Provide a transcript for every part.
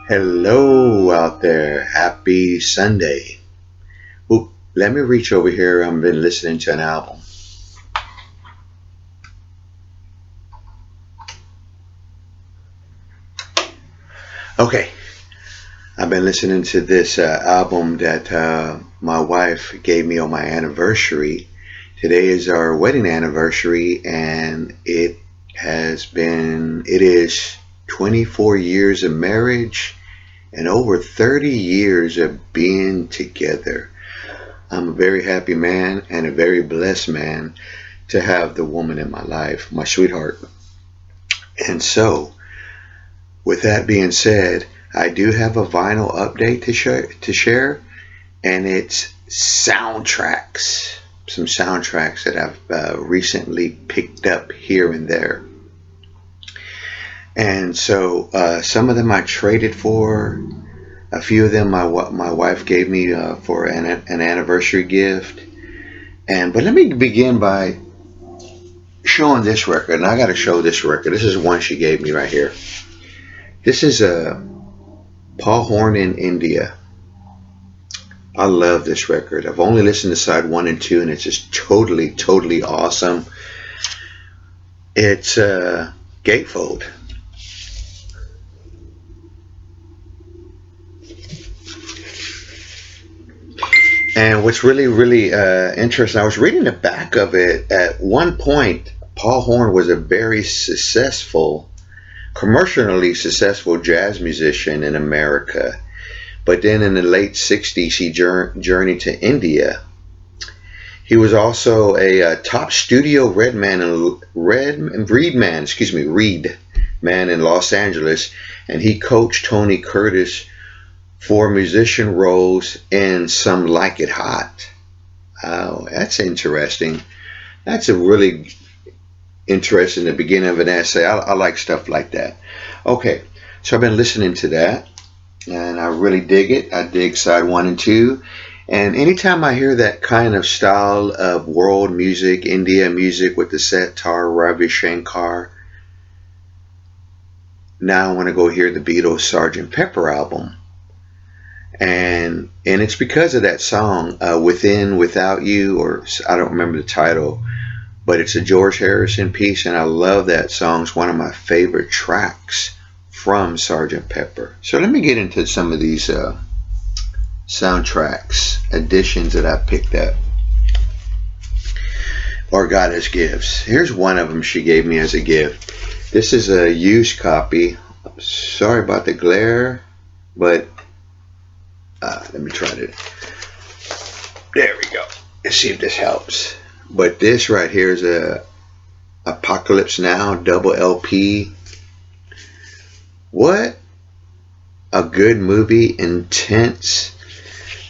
Hello out there. Happy Sunday. Oop, let me reach over here. I've been listening to an album. Okay, I've been listening to this album that my wife gave me on my anniversary. Today is our wedding anniversary, and it is 24 years of marriage and over 30 years of being together. I'm a very happy man and a very blessed man to have the woman in my life, my sweetheart. And so, with that being said, I do have a vinyl update to share, and it's soundtracks. Some soundtracks that I've recently picked up here and there. And so, some of them I traded for. A few of them my wife gave me for an anniversary gift. But let me begin by showing this record, and I got to show this record. This is one she gave me right here. This is Paul Horn in India. I love this record. I've only listened to side 1 and 2, and it's just totally awesome. It's Gatefold. And what's really interesting, I was reading the back of it. At one point, Paul Horn was a very commercially successful jazz musician in America. But then in the late 60s, he journeyed to India. He was also a top studio reed man in Los Angeles, and he coached Tony Curtis for musician roles in Some Like It Hot. Oh, that's interesting. That's a really interesting, the beginning of an essay. I like stuff like that. Okay, so I've been listening to that, and I really dig it. I dig side 1 and 2. And anytime I hear that kind of style of world music, India music with the sitar, Ravi Shankar, now I want to go hear the Beatles' Sgt. Pepper album. And it's because of that song, Within, Without You, or I don't remember the title, but it's a George Harrison piece, and I love that song. It's one of my favorite tracks from Sgt. Pepper. So let me get into some of these soundtracks, additions that I picked up, or got as gifts. Here's one of them she gave me as a gift. This is a used copy. Sorry about the glare, but let me try to. There we go. Let's see if this helps. But this right here is a Apocalypse Now double LP. What a good movie. Intense.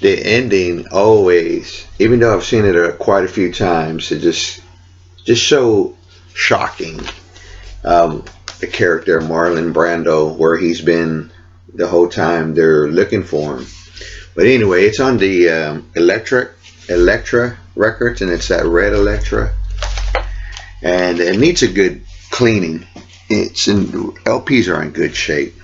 The ending always, even though I've seen it quite a few times, it just so shocking. The character Marlon Brando, where he's been the whole time they're looking for him. But anyway, it's on the Electra records, and it's that red Electra, and it needs a good cleaning. LPs are in good shape.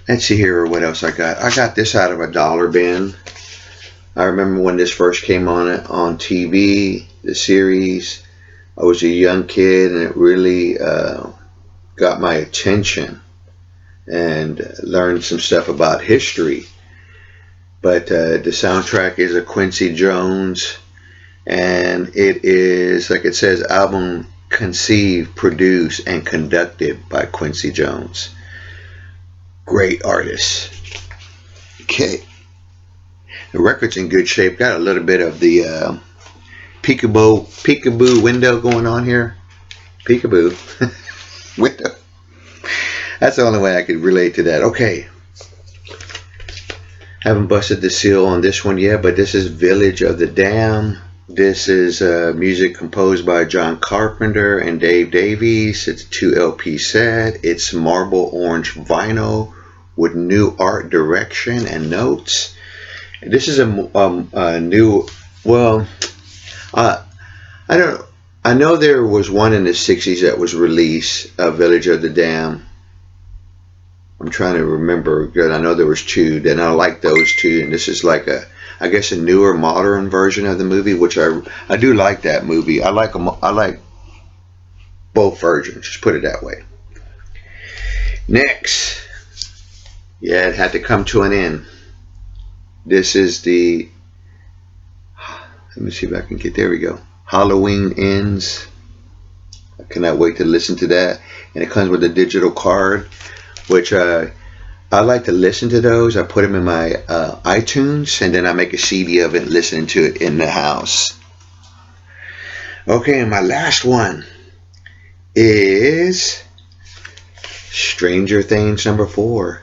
Let's see here what else I got. I got this out of a dollar bin. I remember when this first came on TV, the series. I was a young kid, and it really got my attention, and learned some stuff about history. But the soundtrack is a Quincy Jones, and it is, like it says, album conceived, produced, and conducted by Quincy Jones. Great artist. Okay. The record's in good shape. Got a little bit of the peekaboo window going on here. Peekaboo window. That's the only way I could relate to that. Okay. Haven't busted the seal on this one yet, but this is Village of the Dam. This is music composed by John Carpenter and Dave Davies. It's a 2 LP set. It's marble orange vinyl with new art direction and notes. This is a new, well, I know there was one in the 60s that was released, Village of the Dam. I'm trying to remember. Good, I know there was two. Then I like those two, and this is like I guess a newer, modern version of the movie, which I do like that movie. I like them. I like both versions. Just put it that way. Next, yeah, it had to come to an end. This is the. Let me see if I can get. There we go. Halloween Ends. I cannot wait to listen to that. And it comes with a digital card, which I like to listen to those. I put them in my iTunes, and then I make a CD of it and listen to it in the house. Okay, and my last one is Stranger Things #4.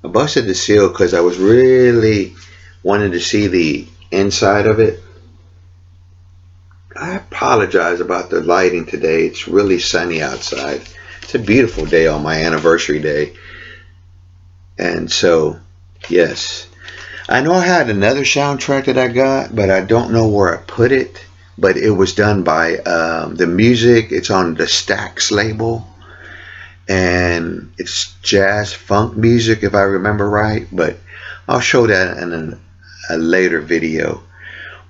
I busted the seal because I was really wanting to see the inside of it. I apologize about the lighting today. It's really sunny outside. It's a beautiful day on my anniversary day. And so, yes. I know I had another soundtrack that I got, but I don't know where I put it. But it was done by the music. It's on the Stax label. And it's jazz funk music, if I remember right. But I'll show that in a later video.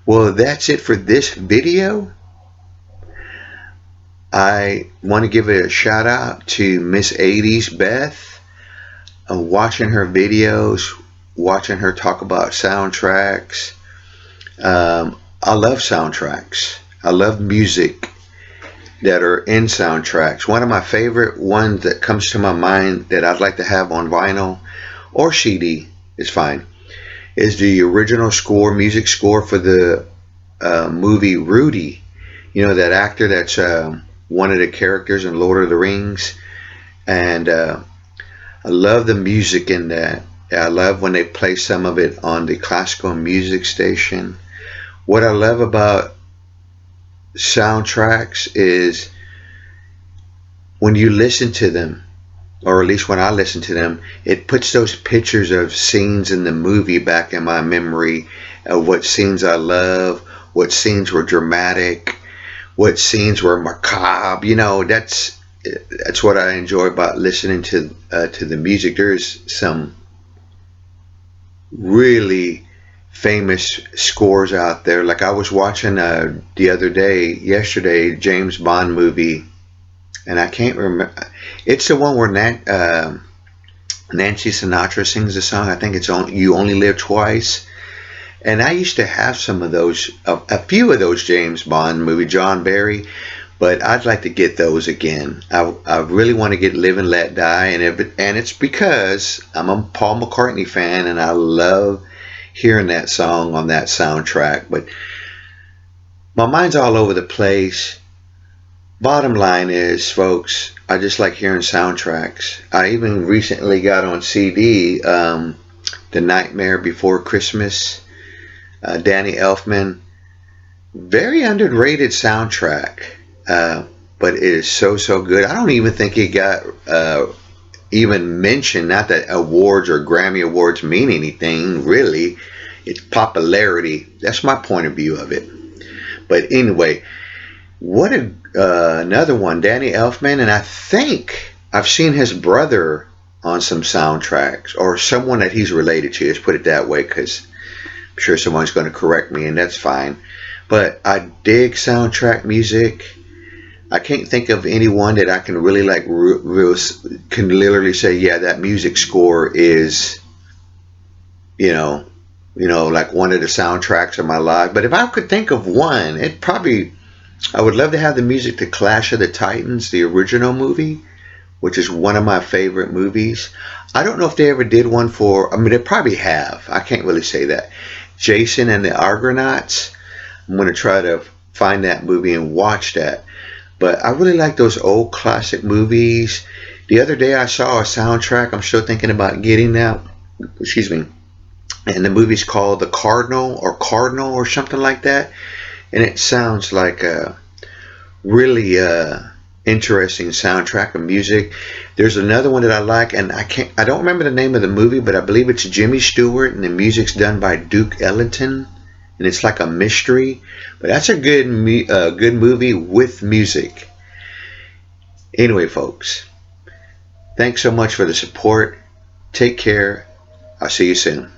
Well, that's it for this video. I want to give a shout out to Miss 80s Beth. Watching her videos, watching her talk about soundtracks. I love soundtracks. I love music that are in soundtracks. One of my favorite ones that comes to my mind that I'd like to have on vinyl or CD is fine, is the original score, music score for the movie Rudy. You know, that actor that's one of the characters in Lord of the Rings. And I love the music in that. I love when they play some of it on the classical music station. What I love about soundtracks is when you listen to them, or at least when I listen to them, it puts those pictures of scenes in the movie back in my memory of what scenes I love, what scenes were dramatic, what scenes were macabre. You know, that's what I enjoy about listening to the music. There's some really famous scores out there. Like I was watching yesterday, James Bond movie, and I can't remember. It's the one where Nancy Sinatra sings the song. I think it's "You Only Live Twice." And I used to have some of those, a few of those James Bond movie, John Barry, but I'd like to get those again. I really want to get Live and Let Die, and it's because I'm a Paul McCartney fan, and I love hearing that song on that soundtrack. But my mind's all over the place. Bottom line is, folks, I just like hearing soundtracks. I even recently got on CD The Nightmare Before Christmas, Danny Elfman. Very underrated soundtrack, but it is so good. I don't even think it got even mentioned. Not that awards or Grammy Awards mean anything, really. It's popularity. That's my point of view of it. But anyway, what another one, Danny Elfman, and I think I've seen his brother on some soundtracks, or someone that he's related to. Let's put it that way, because I'm sure someone's going to correct me, and that's fine. But I dig soundtrack music. I can't think of anyone that I can really like, can literally say, yeah, that music score is, you know, like one of the soundtracks of my life. But if I could think of one, I would love to have the music to Clash of the Titans, the original movie, which is one of my favorite movies. I don't know if they ever did one they probably have. I can't really say that. Jason and the Argonauts. I'm going to try to find that movie and watch that. But I really like those old classic movies. The other day I saw a soundtrack. I'm still thinking about getting that. Excuse me. And the movie's called The Cardinal or something like that. And it sounds like a really interesting soundtrack of music. There's another one that I like, and I don't remember the name of the movie, but I believe it's Jimmy Stewart, and the music's done by Duke Ellington, and it's like a mystery. But that's a good movie with music. Anyway, folks, thanks so much for the support. Take care. I'll see you soon.